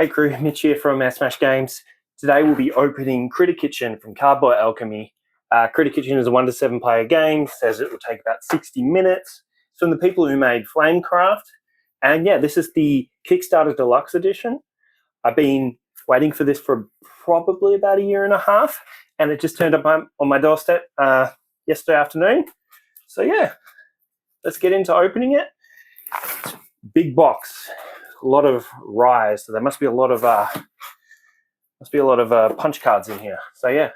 Hey crew, Mitch here from Airsmash Games. Today we'll be opening Critter Kitchen from Cardboard Alchemy. Critter Kitchen is a 1 to 7 player game, says it will take about 60 minutes. It's from the people who made Flamecraft. And yeah, this is the Kickstarter Deluxe Edition. I've been waiting for this for probably about a year and a half, and it just turned up on my doorstep yesterday afternoon. So yeah, let's get into opening it. Big box. A lot of rise, so there must be a lot of punch cards in here. So yeah,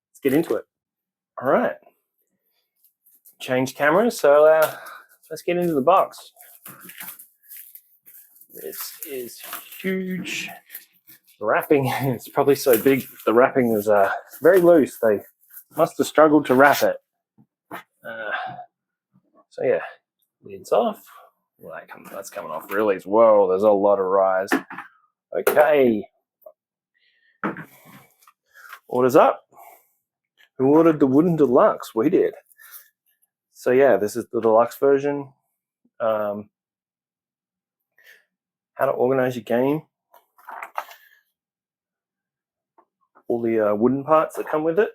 let's get into it. All right, change cameras. So let's get into the box. This is huge. The wrapping is probably so big. The wrapping is very loose. They must have struggled to wrap it. So yeah, lid's off. Well, that's coming off really. Whoa, there's a lot of rise. Okay. Orders up. Who ordered the wooden deluxe? We did. So yeah, this is the deluxe version. How to organize your game. All the wooden parts that come with it.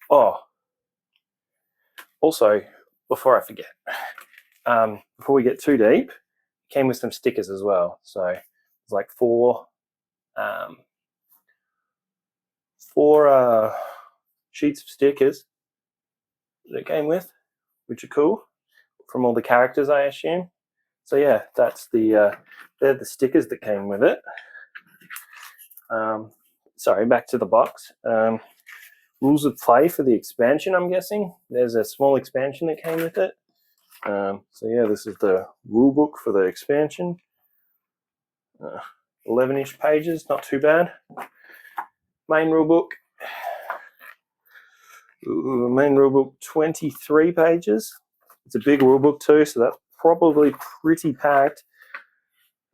Oh, also, before I forget, before we get too deep, it came with some stickers as well. So it's like four sheets of stickers that it came with, which are cool, from all the characters, I assume. So yeah, that's they're the stickers that came with it. Sorry, back to the box. Rules of play for the expansion, I'm guessing. There's a small expansion that came with it. So yeah, this is the rule book for the expansion. 11-ish pages, not too bad. Main rule book. Main rule book, 23 pages. It's a big rule book too, so that's probably pretty packed.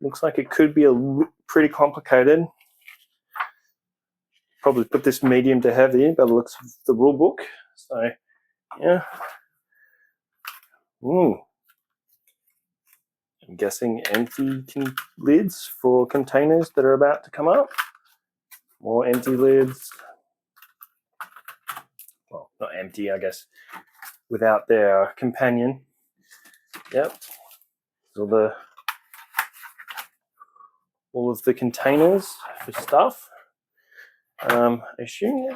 Looks like it could be pretty complicated. Probably put this medium to heavy by the looks of the rule book. So yeah. I'm guessing empty lids for containers that are about to come up. More empty lids. Well, not empty, I guess, without their companion. Yep. All of the containers for stuff. I assume,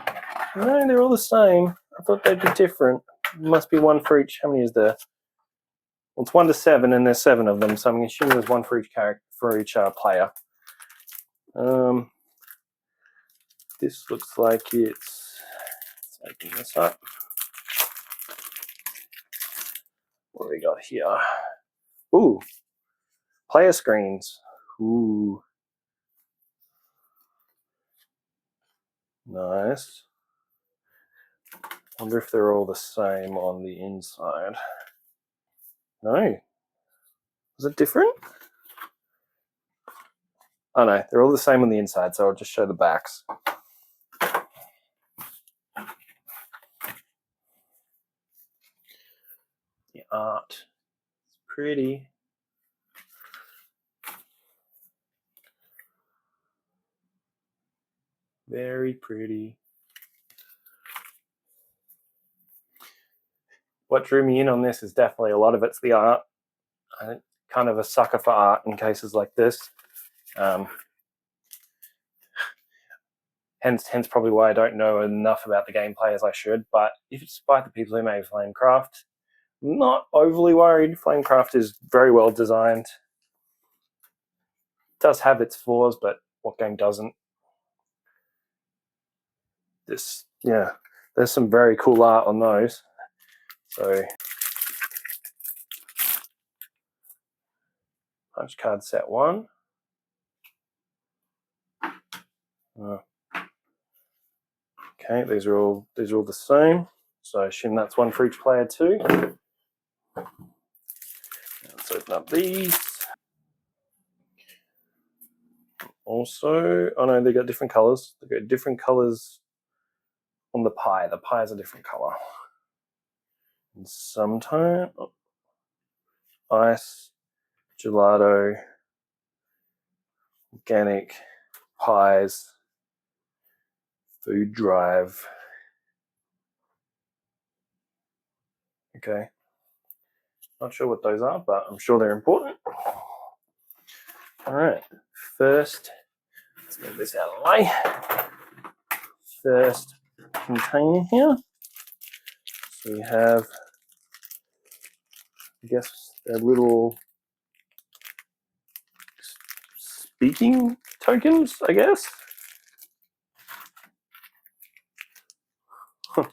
no, they're all the same. I thought they'd be different. Must be one for each. How many is there? Well, it's 1 to 7, and there's 7 of them, so I'm assuming there's one for each character, for each player. This looks like let's open this up. What do we got here? Ooh, player screens. Ooh, nice. Wonder if they're all the same on the inside. No. Is it different? Oh no, they're all the same on the inside, so I'll just show the backs. The art is pretty. Very pretty. What drew me in on this is definitely a lot of it's the art. I'm kind of a sucker for art in cases like this. Hence probably why I don't know enough about the gameplay as I should, but despite the people who made Flamecraft, I'm not overly worried. Flamecraft is very well designed. It does have its flaws, but what game doesn't? Yeah, there's some very cool art on those. So, punch card set 1. Okay, these are all the same. So I assume that's one for each player too. Let's open up these. Also, oh no, they got different colors. They got different colors on the pie. The pie is a different color. And sometimes ice gelato, organic, pies, food drive. Okay. Not sure what those are, but I'm sure they're important. All right. First, let's move this out of the way. First container here. So we have, I guess, a little speaking tokens, I guess. A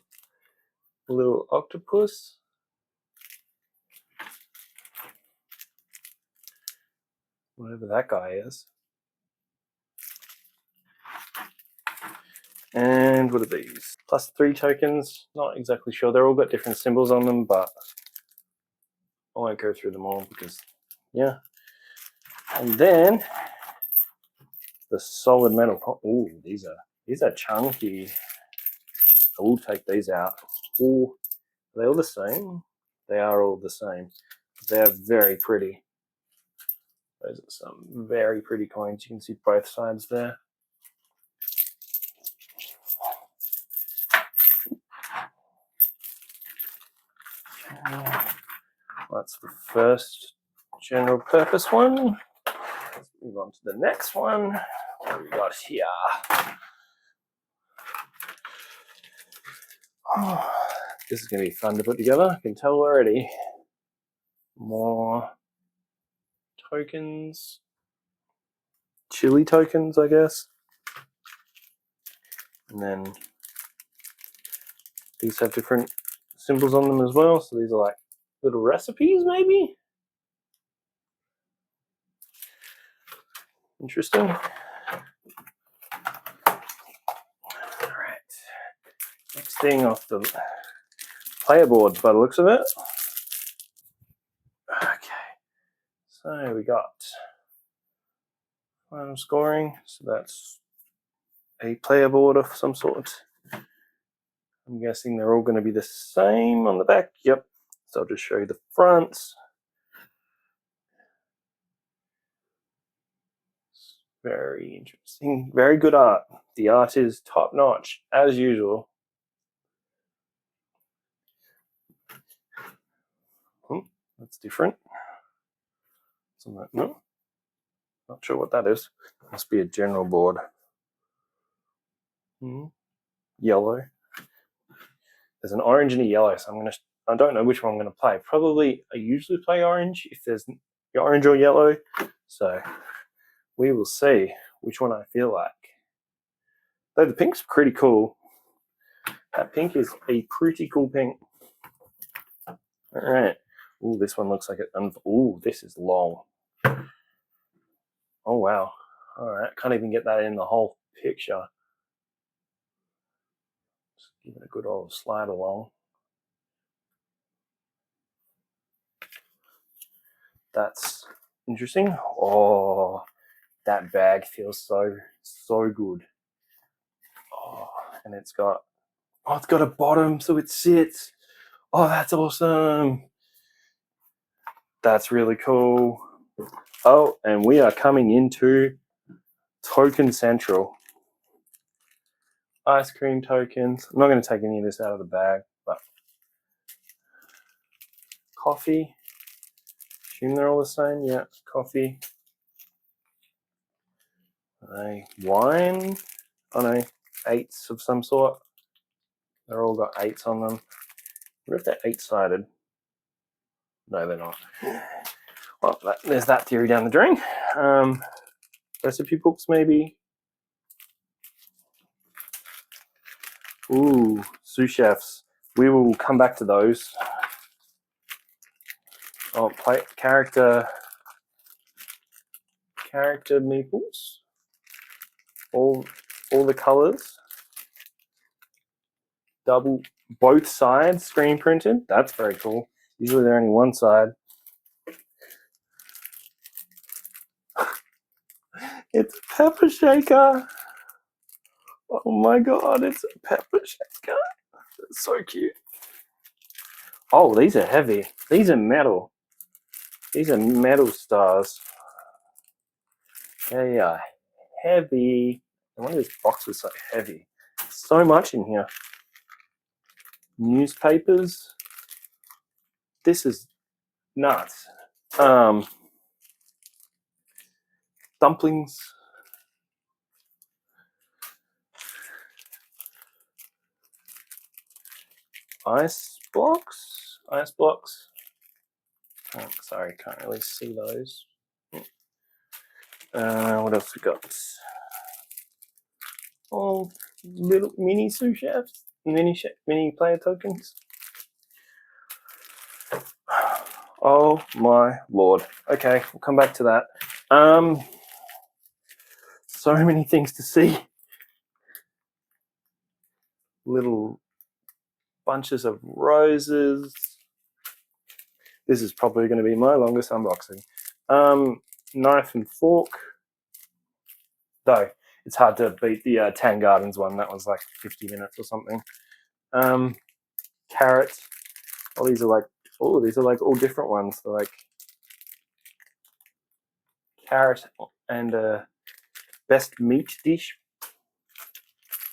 little octopus. Whatever that guy is. And what are these? +3 tokens. Not exactly sure. They're all got different symbols on them, but I won't go through them all because, yeah. And then the solid metal. Oh, these are chunky. I will take these out. Oh, are they all the same? They are all the same. They are very pretty. Those are some very pretty coins. You can see both sides there. That's the first general purpose one. Let's move on to the next one. What do we got here? Oh, this is going to be fun to put together. I can tell already. More tokens. Chili tokens, I guess. And then these have different symbols on them as well. So these are like little recipes, maybe? Interesting. All right. Next thing off the player board by the looks of it. Okay. So we got final scoring. So that's a player board of some sort. I'm guessing they're all going to be the same on the back. Yep. So I'll just show you the fronts. Very interesting. Very good art. The art is top notch, as usual. That's different. No, not sure what that is. Must be a general board. Yellow. There's an orange and a yellow, so I don't know which one I'm going to play. Probably I usually play orange if there's orange or yellow. So we will see which one I feel like. Though the pink's pretty cool. That pink is a pretty cool pink. All right. Ooh, this one looks like it. Ooh, this is long. Oh, wow. All right. Can't even get that in the whole picture. Just give it a good old slide along. That's interesting. Oh, that bag feels so good. Oh, and it's got a bottom so it sits. Oh, that's awesome. That's really cool. Oh, and we are coming into Token Central. Ice cream tokens. I'm not going to take any of this out of the bag, but coffee. Assume they're all the same. Yeah, coffee. Wine. Oh no, 8s of some sort. They're all got 8s on them. I wonder if they're 8-sided. No, they're not. Well, there's that theory down the drain. Recipe books, maybe. Ooh, sous chefs. We will come back to those. Oh, character meeples. All the colors. Both sides screen printed. That's very cool. Usually they're only one side. It's a pepper shaker. Oh my god, it's a pepper shaker. It's so cute. Oh, these are heavy. These are metal. These are metal stars. They are heavy. No wonder this box is so heavy. So much in here. Newspapers. This is nuts. Dumplings. Ice blocks. Oh, sorry, can't really see those. What else we got? Oh, little mini sous chefs, mini player tokens. Oh my lord. Okay, we'll come back to that. So many things to see. Little bunches of roses. This is probably going to be my longest unboxing. Knife and fork. Though it's hard to beat the Tang Gardens one. That was like 50 minutes or something. Carrot. Oh, these are like all different ones. They're like carrot and best meat dish.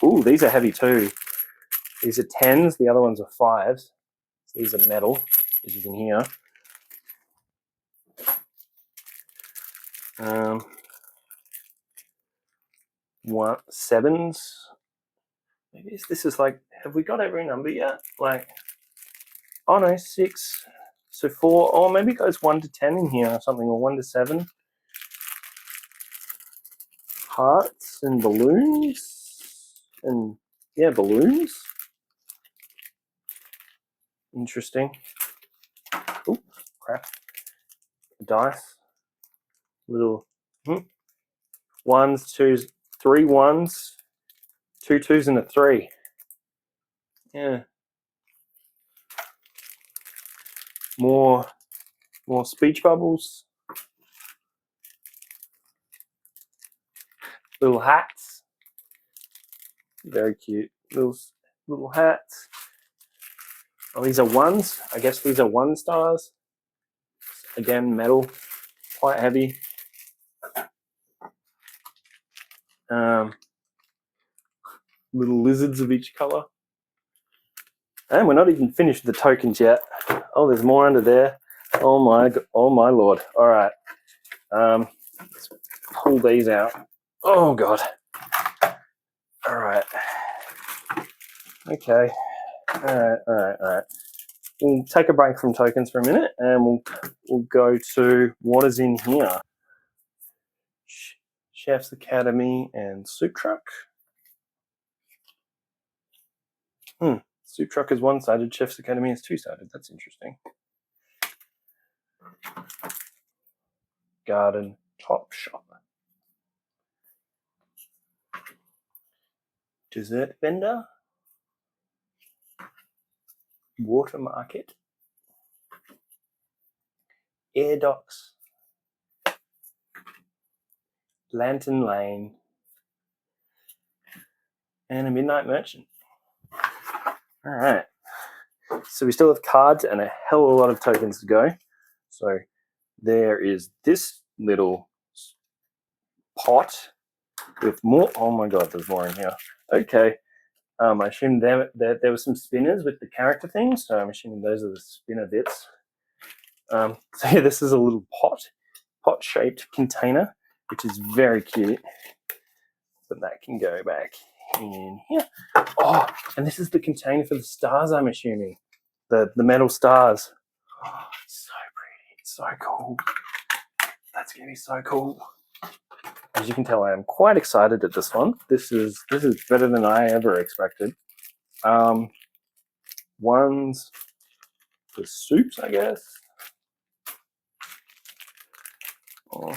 Ooh, these are heavy too. These are 10s. The other ones are 5s. These are metal, as you can hear. What 7s? Maybe this is like. Have we got every number yet? Like, oh no, 6. So 4. Oh, maybe it goes 1 to 10 in here or something, or 1 to 7. Hearts and balloons, and yeah, balloons. Interesting. Oh crap! Dice. Little 1s, 2s, 3 1s, 2 2s, and a 3. Yeah. More speech bubbles. Little hats. Very cute. Little hats. Oh, these are 1s. I guess these are 1 stars. Again, metal. Quite heavy. Little lizards of each color. And we're not even finished with the tokens yet. Oh, there's more under there. Oh my lord. All right. Let's pull these out. Oh god. All right. Okay. All right. We'll take a break from tokens for a minute, and we'll go to what is in here. Chef's Academy and Soup Truck. Soup Truck is 1-sided. Chef's Academy is 2-sided. That's interesting. Garden Top Shop. Dessert vendor. Water market. Air docks. Lantern Lane. And a midnight merchant. All right. So we still have cards and a hell of a lot of tokens to go. So there is this little pot with more. Oh my god, there's more in here. Okay. I assume there were some spinners with the character things, so I'm assuming those are the spinner bits. So yeah, this is a little pot-shaped container, which is very cute. But that can go back in here. Oh, and this is the container for the stars, I'm assuming. The metal stars. Oh, it's so pretty. It's so cool. That's going to be so cool. As you can tell, I am quite excited at this one. This is better than I ever expected. One's the soups, I guess. Oh,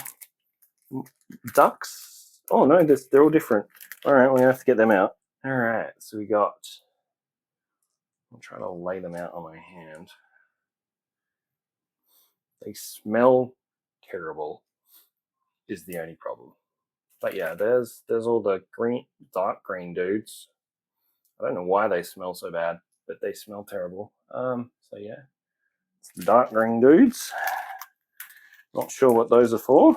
ducks. Oh no, they're all different. All right, we're gonna have to get them out. All right, so we got. I'm trying to lay them out on my hand. They smell terrible. Is the only problem. But yeah, there's all the dark green dudes. I don't know why they smell so bad, but they smell terrible. So yeah, it's the dark green dudes. Not sure what those are for.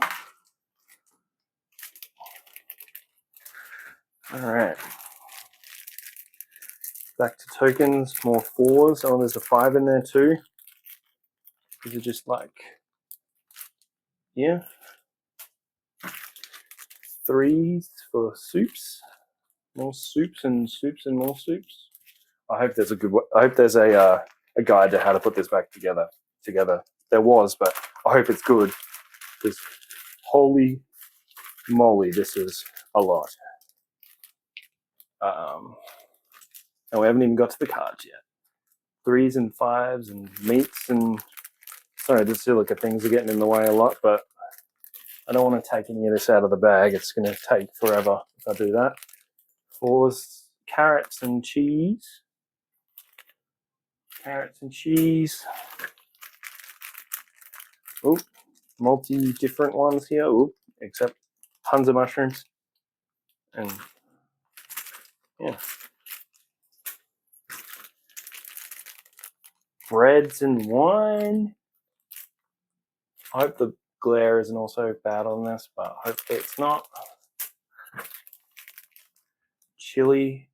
All right. Back to tokens, more 4s. Oh, there's a 5 in there too. These are just like, yeah. 3s for soups. More soups and more soups. I hope there's a guide to how to put this back together. There was, but I hope it's good. Because holy moly, this is a lot. And we haven't even got to the cards yet. 3s and 5s and meats and sorry, the silica things are getting in the way a lot, but I don't want to take any of this out of the bag. It's going to take forever if I do that. 4s, carrots and cheese. Carrots and cheese. Oh, multi different ones here. Oh, except tons of mushrooms. And yeah. Breads and wine. I hope the glare isn't also bad on this, but hopefully it's not. Chili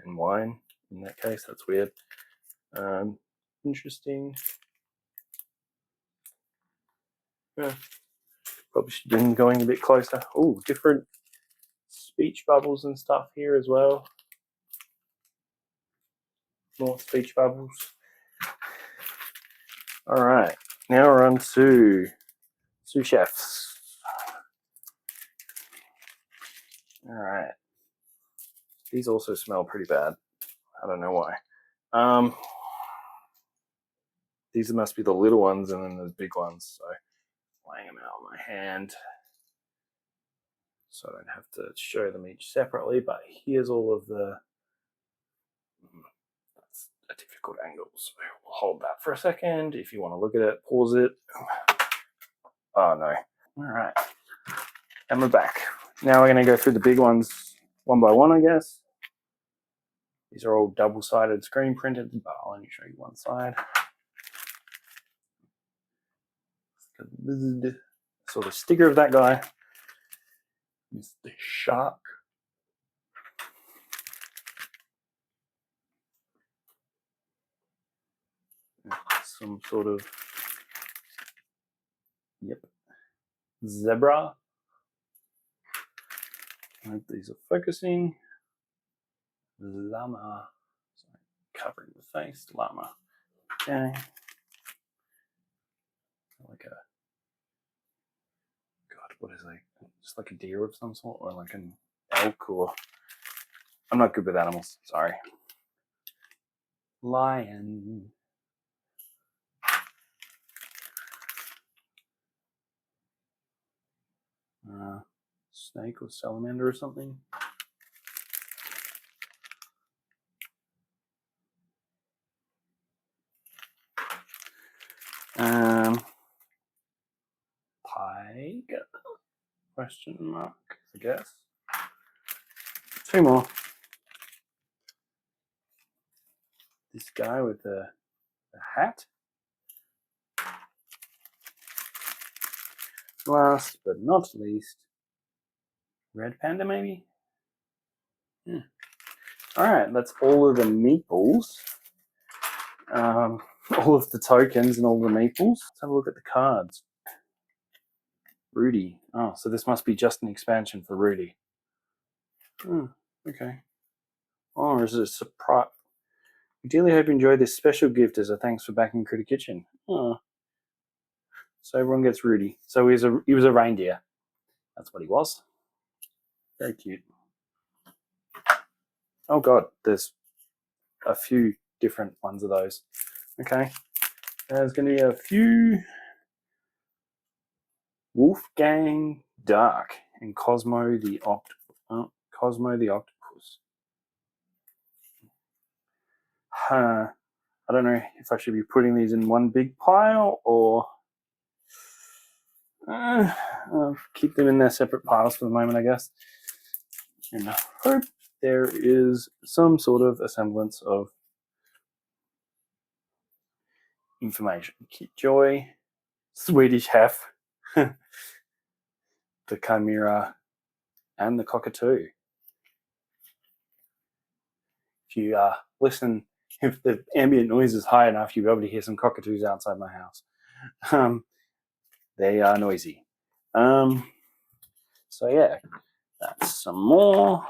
and wine in that case. That's weird. Interesting. Yeah. Probably should have been going a bit closer. Oh, different speech bubbles and stuff here as well. More speech bubbles. All right, now we're on to sous chefs. All right, these also smell pretty bad. I don't know why. These must be the little ones, and then there's big ones. So laying them out on my hand, so I don't have to show them each separately. But here's all of the. That's a difficult angle, so we'll hold that for a second. If you want to look at it, pause it. Oh no. All right. And we're back. Now we're going to go through the big ones one by one, I guess. These are all double-sided screen printed, but I'll only show you one side. So the sticker of that guy is the shark. Some sort of, yep, zebra. I hope these are focusing. Llama. Sorry, covering the face. Llama. Okay. Like a, God, what is it? Just like a deer of some sort, or like an elk, or I'm not good with animals. Sorry. Lion. Snake or salamander or something. Tiger? Question mark, I guess. 2 more. This guy with the hat. Last but not least, red panda maybe? Yeah. Alright, that's all of the meeples. All of the tokens and all the meeples. Let's have a look at the cards. Rudy. Oh, so this must be just an expansion for Rudy. Oh, okay. Oh, is it a surprise? We dearly hope you enjoy this special gift as a thanks for backing Critter Kitchen. Oh. So everyone gets Rudy. So he was a reindeer. That's what he was. Very cute. Oh god, there's a few different ones of those. Okay. There's going to be a few Wolfgang Dark and Cosmo the Octopus. I don't know if I should be putting these in one big pile or I'll keep them in their separate piles for the moment, I guess. And I hope there is some sort of a semblance of information. Kit Joy, Swedish Hef, the chimera, and the cockatoo. If you listen, if the ambient noise is high enough, you'll be able to hear some cockatoos outside my house. They are noisy. So yeah, that's some more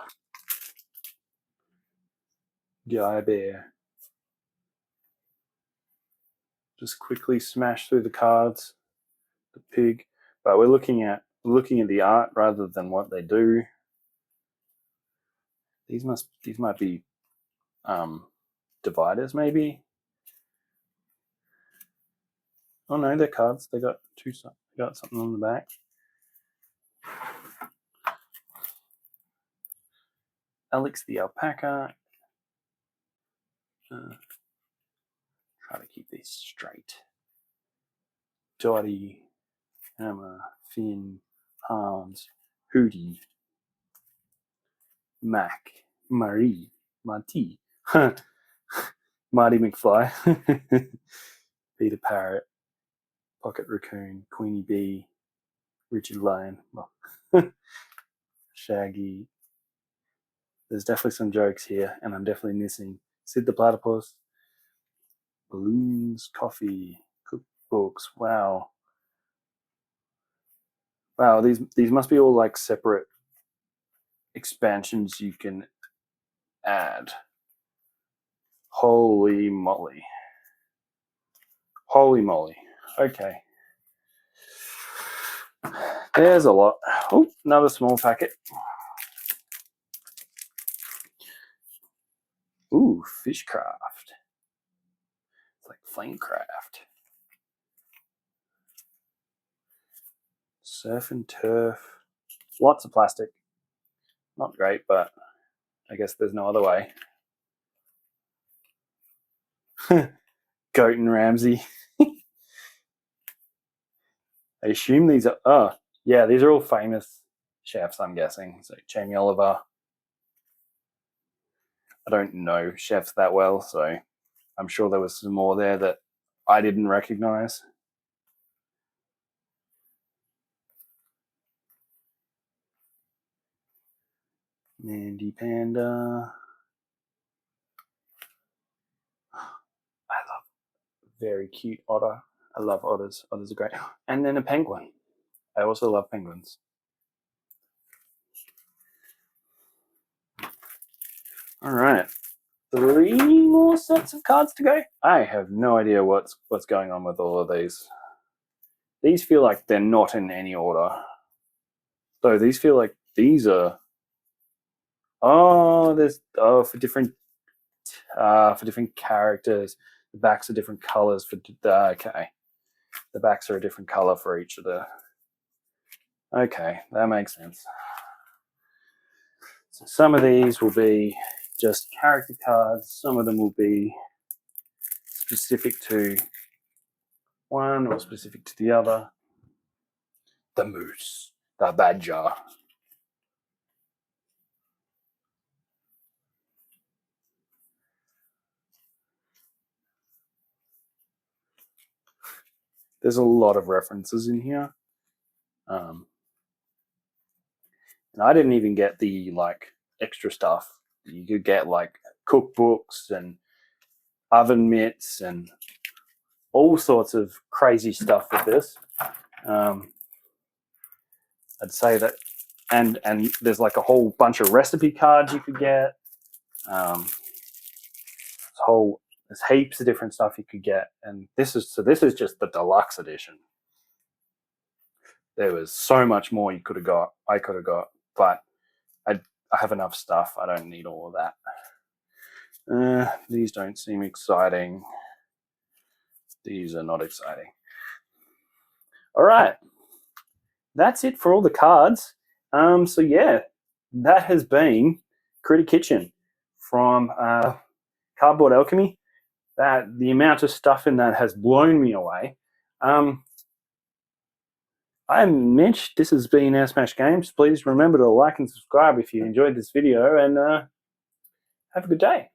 Guy Bear. Just quickly smash through the cards. The pig, but we're looking at the art rather than what they do. These might be dividers, maybe. Oh no, they're cards. They got something on the back. Alex the alpaca. Try to keep these straight. Dottie, Emma, Finn, Hans, Hootie, Mac, Marie, Monty, Marty McFly, Peter Parrot, Pocket Raccoon, Queenie Bee, Richard Lion, Shaggy. There's definitely some jokes here, and I'm definitely missing Sid the Platypus, balloons, coffee, cookbooks. Wow, these must be all like separate expansions you can add. Holy moly. Okay. There's a lot. Oh, another small packet. Ooh, Fishcraft. It's like Flamecraft. Surf and Turf. Lots of plastic. Not great, but I guess there's no other way. Goat and Ramsey. I assume these are, yeah, these are all famous chefs, I'm guessing. So Jamie Oliver. I don't know chefs that well, so I'm sure there was some more there that I didn't recognize. Mandy Panda. I love very cute otter. I love otters. Otters are great. And then a penguin. I also love penguins. All right. 3 more sets of cards to go. I have no idea what's going on with all of these. These feel like they're not in any order. So these feel like these are. Oh, there's for different characters. The backs are different colors for okay. The backs are a different color for each of the. Okay, that makes sense. So some of these will be just character cards. Some of them will be specific to one or specific to the other. The moose, the badger. There's a lot of references in here. And I didn't even get the like extra stuff. You could get like cookbooks and oven mitts and all sorts of crazy stuff with this. I'd say that, and there's like a whole bunch of recipe cards you could get. There's heaps of different stuff you could get, and this is just the deluxe edition. There was so much more I could have got, but I have enough stuff. I don't need all of that. These don't seem exciting. These are not exciting. All right, that's it for all the cards. So yeah, that has been Critter Kitchen from Cardboard Alchemy. That the amount of stuff in that has blown me away. I'm Mitch. This has been Airsmash Games. Please remember to like and subscribe if you enjoyed this video, and have a good day.